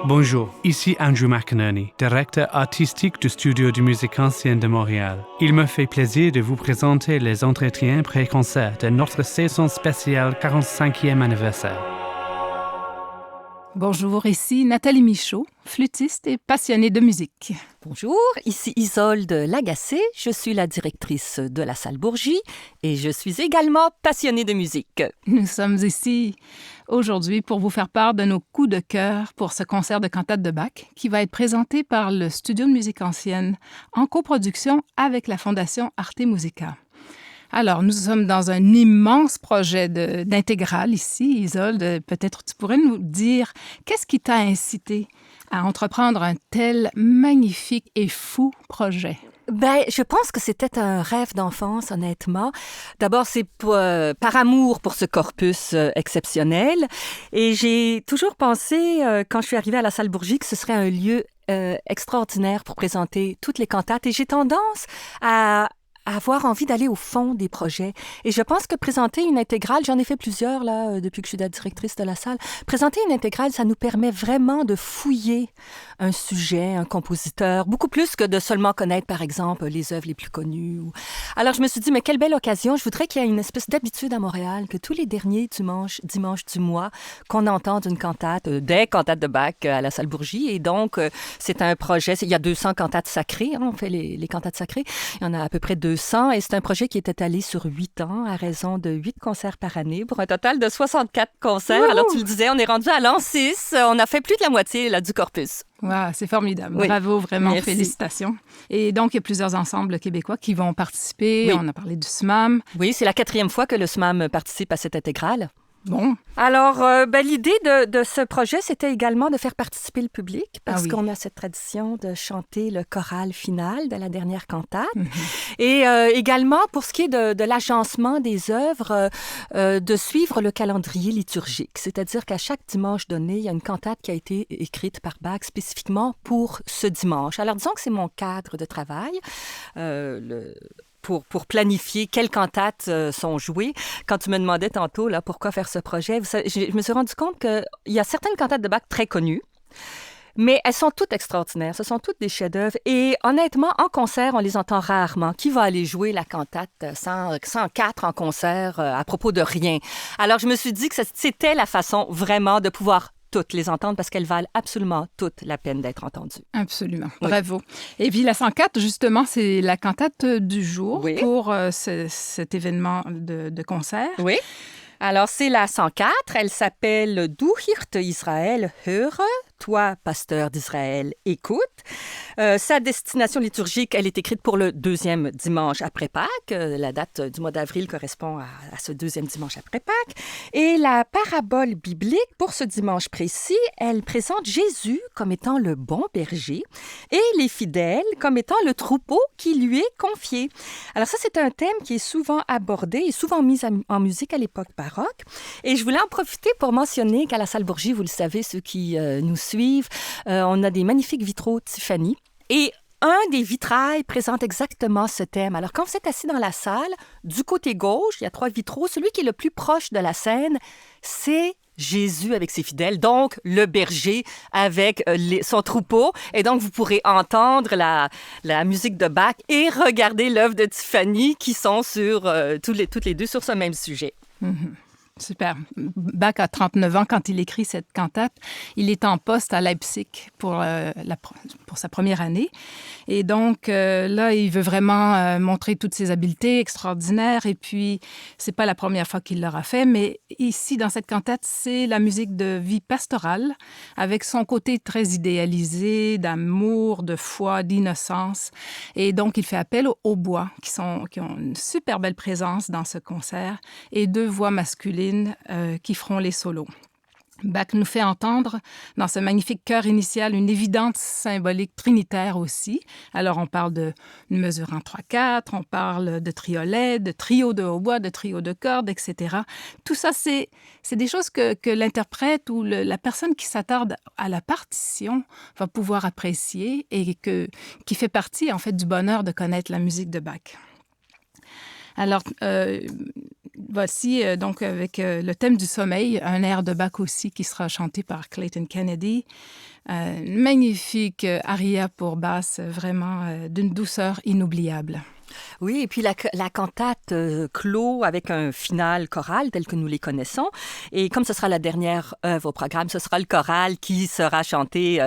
Bonjour, ici Andrew McInerney, directeur artistique du Studio de musique ancienne de Montréal. Il me fait plaisir de vous présenter les entretiens pré-concert de notre saison spéciale 45e anniversaire. Bonjour, ici Nathalie Michaud, flûtiste et passionnée de musique. Bonjour, ici Isolde Lagacé, je suis la directrice de la salle Bourgie et je suis également passionnée de musique. Nous sommes ici aujourd'hui pour vous faire part de nos coups de cœur pour ce concert de cantate de Bach qui va être présenté par le Studio de musique ancienne en coproduction avec la Fondation Arte Musica. Alors, nous sommes dans un immense projet d'intégrale ici. Isolde, peut-être tu pourrais nous dire qu'est-ce qui t'a incité à entreprendre un tel magnifique et fou projet? Je pense que c'était un rêve d'enfance, honnêtement. D'abord, c'est par amour pour ce corpus exceptionnel. Et j'ai toujours pensé, quand je suis arrivée à la salle Bourgie, que ce serait un lieu extraordinaire pour présenter toutes les cantates. Et j'ai tendance à avoir envie d'aller au fond des projets. Et je pense que présenter une intégrale, j'en ai fait plusieurs là depuis que je suis la directrice de la salle, présenter une intégrale, ça nous permet vraiment de fouiller un sujet, un compositeur, beaucoup plus que de seulement connaître, par exemple, les œuvres les plus connues. Alors, je me suis dit, mais quelle belle occasion. Je voudrais qu'il y ait une espèce d'habitude à Montréal, que tous les derniers dimanches du mois, qu'on entende une cantate, des cantates de Bach à la salle Bourgie. Et donc, c'est un projet, il y a 200 cantates sacrées, on fait les cantates sacrées. Il y en a à peu près 200 et c'est un projet qui est étalé sur 8 ans à raison de 8 concerts par année pour un total de 64 concerts. Ouh! Alors, tu le disais, on est rendu à l'an 6. On a fait plus de la moitié là, du corpus. Wow, c'est formidable. Oui. Bravo, vraiment, Merci. Félicitations. Et donc, il y a plusieurs ensembles québécois qui vont participer. Oui. On a parlé du SMAM. Oui, c'est la 4e fois que le SMAM participe à cette intégrale. Bon, Alors, l'idée de ce projet, c'était également de faire participer le public parce qu'on a cette tradition de chanter le choral final de la dernière cantate. Et également, pour ce qui est de l'agencement des œuvres, de suivre le calendrier liturgique. C'est-à-dire qu'à chaque dimanche donné, il y a une cantate qui a été écrite par Bach spécifiquement pour ce dimanche. Alors, disons que c'est mon cadre de travail. Pour planifier quelles cantates sont jouées. Quand tu me demandais tantôt là, pourquoi faire ce projet, je me suis rendu compte qu'il y a certaines cantates de Bach très connues, mais elles sont toutes extraordinaires. Ce sont toutes des chefs-d'œuvre. Et honnêtement, en concert, on les entend rarement. Qui va aller jouer la cantate 104 en concert à propos de rien? Alors, je me suis dit que c'était la façon vraiment de pouvoir toutes les entendre parce qu'elles valent absolument toute la peine d'être entendues. absolument. Oui. Bravo. Et puis, la 104, justement, c'est la cantate du jour Oui. pour cet événement de concert. Oui. Alors, c'est la 104. Elle s'appelle « Du Hirte Israël höre ». Toi, pasteur d'Israël, écoute. Sa destination liturgique, elle est écrite pour le 2e dimanche après Pâques. La date du mois d'avril correspond à ce 2e dimanche après Pâques. Et la parabole biblique, pour ce dimanche précis, elle présente Jésus comme étant le bon berger et les fidèles comme étant le troupeau qui lui est confié. Alors ça, c'est un thème qui est souvent abordé et souvent mis en musique à l'époque baroque. Et je voulais en profiter pour mentionner qu'à la salle Bourgie, vous le savez, ceux qui nous suivent, on a des magnifiques vitraux Tiffany. Et un des vitrails présente exactement ce thème. Alors, quand vous êtes assis dans la salle, du côté gauche, il y a 3 vitraux. Celui qui est le plus proche de la scène, c'est Jésus avec ses fidèles, donc le berger avec son troupeau. Et donc, vous pourrez entendre la musique de Bach et regarder l'œuvre de Tiffany qui sont toutes les deux sur ce même sujet. Mm-hmm. Super. Bach a 39 ans quand il écrit cette cantate. Il est en poste à Leipzig pour sa première année. Et donc, là, il veut vraiment montrer toutes ses habiletés extraordinaires. Et puis, c'est pas la première fois qu'il l'aura fait, mais ici, dans cette cantate, c'est la musique de vie pastorale, avec son côté très idéalisé, d'amour, de foi, d'innocence. Et donc, il fait appel aux hautbois, qui ont une super belle présence dans ce concert, et 2 voix masculines qui feront les solos. Bach nous fait entendre dans ce magnifique chœur initial une évidente symbolique trinitaire aussi. Alors, on parle de mesure en 3/4, on parle de triolet, de trio de hautbois, de trio de cordes, etc. Tout ça, c'est des choses que l'interprète ou la personne qui s'attarde à la partition va pouvoir apprécier et qui fait partie, en fait, du bonheur de connaître la musique de Bach. Alors, Voici donc avec le thème du sommeil, un air de Bach aussi qui sera chanté par Clayton Kennedy. Une magnifique aria pour basse, vraiment d'une douceur inoubliable. Oui, et puis la cantate clôt avec un final choral tel que nous les connaissons. Et comme ce sera la dernière œuvre au programme, ce sera le choral qui sera chanté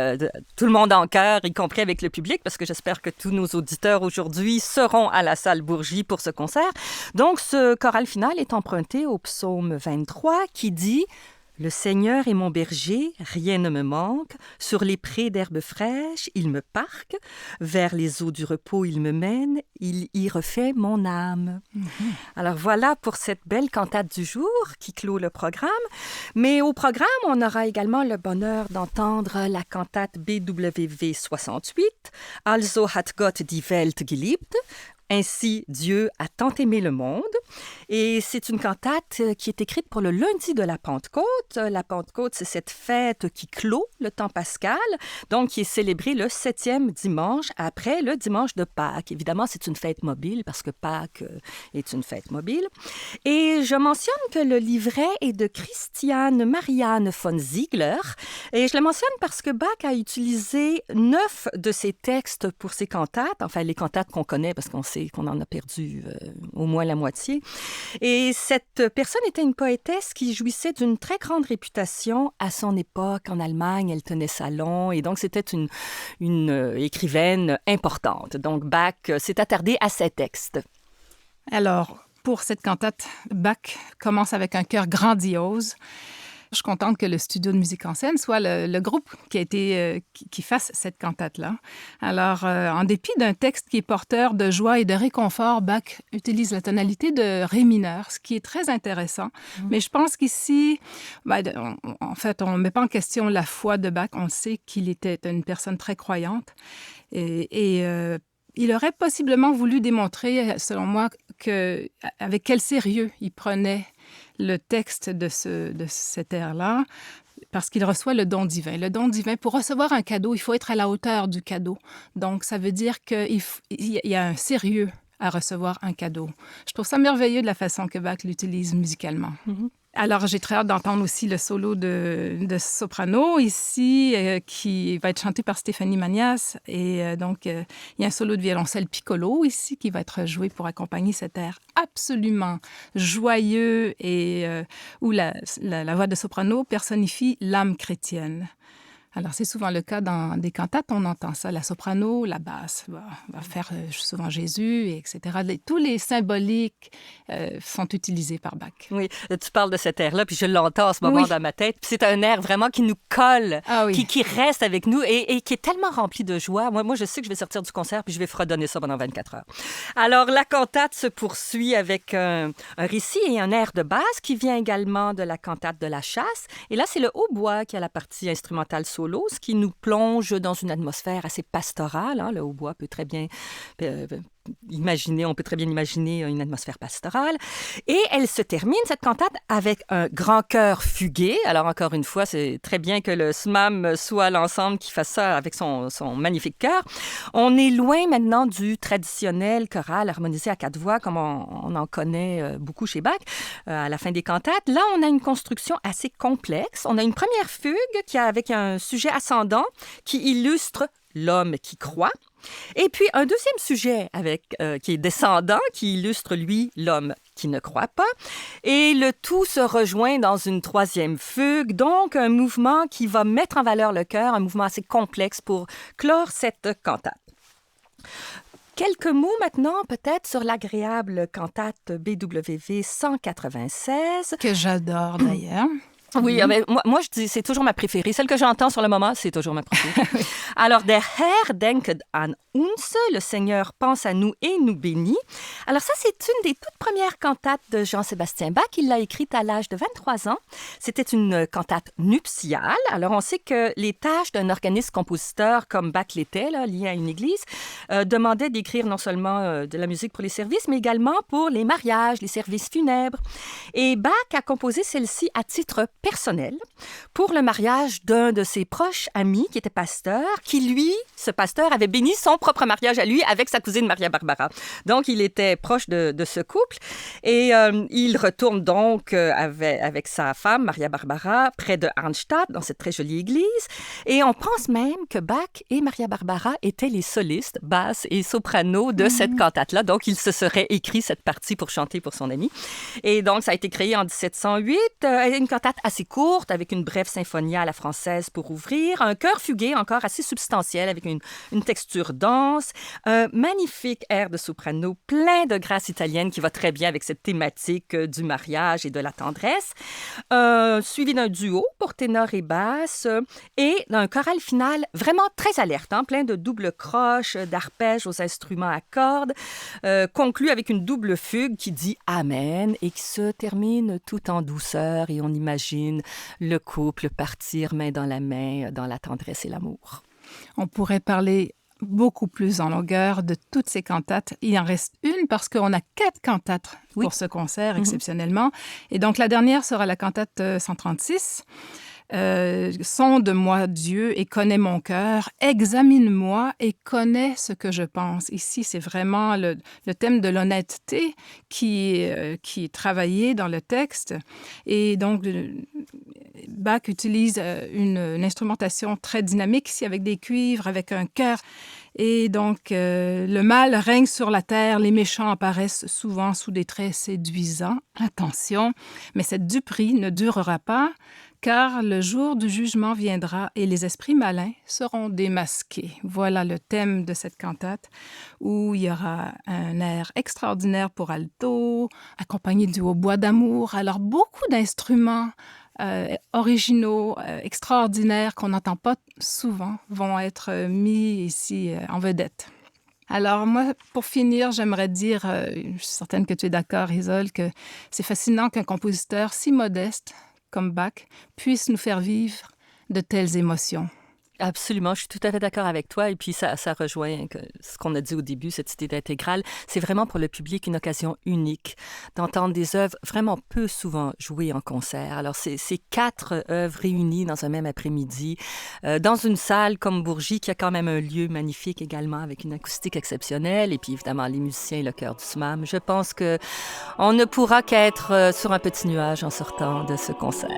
tout le monde en chœur, y compris avec le public, parce que j'espère que tous nos auditeurs aujourd'hui seront à la salle Bourgie pour ce concert. Donc, ce choral final est emprunté au psaume 23 qui dit... Le Seigneur est mon berger, rien ne me manque. Sur les prés d'herbes fraîches, il me parque. Vers les eaux du repos, il me mène. Il y refait mon âme. Alors voilà pour cette belle cantate du jour qui clôt le programme. Mais au programme, on aura également le bonheur d'entendre la cantate BWV 68, Also hat Gott die Welt geliebt. Ainsi, Dieu a tant aimé le monde. Et c'est une cantate qui est écrite pour le lundi de la Pentecôte. La Pentecôte, c'est cette fête qui clôt le temps pascal, donc qui est célébrée le 7e dimanche après le dimanche de Pâques. Évidemment, c'est une fête mobile parce que Pâques est une fête mobile. Et je mentionne que le livret est de Christiane Marianne von Ziegler. Et je le mentionne parce que Bach a utilisé 9 de ses textes pour ses cantates, enfin les cantates qu'on connaît parce qu'on sait qu'on en a perdu au moins la moitié. Et cette personne était une poétesse qui jouissait d'une très grande réputation à son époque en Allemagne. Elle tenait salon et donc c'était une écrivaine importante. Donc Bach s'est attardé à ses textes. Alors, pour cette cantate, Bach commence avec un chœur grandiose. Je suis contente que le studio de musique en scène soit le groupe qui fasse cette cantate-là. Alors, en dépit d'un texte qui est porteur de joie et de réconfort, Bach utilise la tonalité de ré mineur, ce qui est très intéressant. Mais je pense qu'ici, en fait, on ne met pas en question la foi de Bach. On sait qu'il était une personne très croyante. Et il aurait possiblement voulu démontrer, selon moi, avec quel sérieux il prenait le texte de cet air-là, parce qu'il reçoit le don divin. Le don divin, pour recevoir un cadeau, il faut être à la hauteur du cadeau. Donc, ça veut dire qu'il y a un sérieux à recevoir un cadeau. Je trouve ça merveilleux de la façon que Bach l'utilise musicalement. Mm-hmm. Alors, j'ai très hâte d'entendre aussi le solo de soprano ici, qui va être chanté par Stéphanie Magnas. Et donc, il y a un solo de violoncelle piccolo ici qui va être joué pour accompagner cet air absolument joyeux et où la voix de soprano personnifie l'âme chrétienne. Alors, c'est souvent le cas dans des cantates, on entend ça. La soprano, la basse va faire souvent Jésus, etc. Tous les symboliques sont utilisés par Bach. Oui, tu parles de cet air-là, puis je l'entends en ce moment dans ma tête. Puis c'est un air vraiment qui nous colle, qui reste avec nous et qui est tellement rempli de joie. Moi, je sais que je vais sortir du concert puis je vais fredonner ça pendant 24 heures. Alors, la cantate se poursuit avec un récit et un air de base qui vient également de la cantate de la chasse. Et là, c'est le hautbois qui a la partie instrumentale solo, ce qui nous plonge dans une atmosphère assez pastorale. Hein. Le hautbois peut très bien on peut très bien imaginer une atmosphère pastorale. Et elle se termine, cette cantate, avec un grand chœur fugué. Alors, encore une fois, c'est très bien que le SMAM soit l'ensemble qui fasse ça avec son magnifique chœur. On est loin maintenant du traditionnel choral harmonisé à 4 voix, comme on en connaît beaucoup chez Bach, à la fin des cantates. Là, on a une construction assez complexe. On a une première fugue avec un sujet ascendant qui illustre l'homme qui croit. Et puis, un deuxième sujet qui est descendant, qui illustre, lui, l'homme qui ne croit pas. Et le tout se rejoint dans une troisième fugue, donc un mouvement qui va mettre en valeur le chœur, un mouvement assez complexe pour clore cette cantate. Quelques mots maintenant, peut-être, sur l'agréable cantate BWV 196. Que j'adore, d'ailleurs. Oui, mais moi, je dis, c'est toujours ma préférée. Celle que j'entends sur le moment, c'est toujours ma préférée. Alors, der Herr denket an uns, le Seigneur pense à nous et nous bénit. Alors ça, c'est une des toutes premières cantates de Jean-Sébastien Bach. Il l'a écrite à l'âge de 23 ans. C'était une cantate nuptiale. Alors, on sait que les tâches d'un organiste-compositeur, comme Bach l'était, là, lié à une église, demandaient d'écrire non seulement de la musique pour les services, mais également pour les mariages, les services funèbres. Et Bach a composé celle-ci à titre personnel pour le mariage d'un de ses proches amis qui était pasteur, qui lui, ce pasteur, avait béni son propre mariage à lui avec sa cousine Maria Barbara. Donc, il était proche de ce couple et il retourne donc avec sa femme, Maria Barbara, près de Arnstadt, dans cette très jolie église. Et on pense même que Bach et Maria Barbara étaient les solistes, basse et soprano de cette cantate-là. Donc, il se serait écrit cette partie pour chanter pour son ami. Et donc, ça a été créé en 1708. Une cantate assez courte, avec une brève symphonie à la française pour ouvrir, un chœur fugué encore assez substantiel, avec une texture dense, un magnifique air de soprano plein de grâce italienne qui va très bien avec cette thématique du mariage et de la tendresse, suivi d'un duo pour ténor et basse, et d'un choral final vraiment très alerte, plein de doubles croches, d'arpèges aux instruments à cordes, conclu avec une double fugue qui dit « Amen » et qui se termine tout en douceur et on imagine le couple partir main dans la tendresse et l'amour. On pourrait parler beaucoup plus en longueur de toutes ces cantates. Il en reste une parce qu'on a 4 cantates pour ce concert, exceptionnellement. Et donc, la dernière sera la cantate 136. Sonde-moi, Dieu, et connais mon cœur. Examine-moi et connais ce que je pense. Ici, c'est vraiment le thème de l'honnêteté qui est travaillé dans le texte. Et donc, Bach utilise une instrumentation très dynamique ici avec des cuivres, avec un chœur. Et donc, le mal règne sur la terre, les méchants apparaissent souvent sous des traits séduisants. Attention, mais cette duperie ne durera pas, car le jour du jugement viendra et les esprits malins seront démasqués. Voilà le thème de cette cantate, où il y aura un air extraordinaire pour alto, accompagné du hautbois d'amour. Alors, beaucoup d'instruments originaux, extraordinaires, qu'on n'entend pas souvent, vont être mis ici en vedette. Alors moi, pour finir, j'aimerais dire, je suis certaine que tu es d'accord, Isole, que c'est fascinant qu'un compositeur si modeste comme Bach puisse nous faire vivre de telles émotions. Absolument, je suis tout à fait d'accord avec toi. Et puis, ça rejoint ce qu'on a dit au début, cette idée d'intégrale. C'est vraiment pour le public une occasion unique d'entendre des œuvres vraiment peu souvent jouées en concert. Alors, c'est 4 œuvres réunies dans un même après-midi, dans une salle comme Bourgie, qui a quand même un lieu magnifique également, avec une acoustique exceptionnelle. Et puis, évidemment, les musiciens et le chœur du SMAM. Je pense qu'on ne pourra qu'être sur un petit nuage en sortant de ce concert.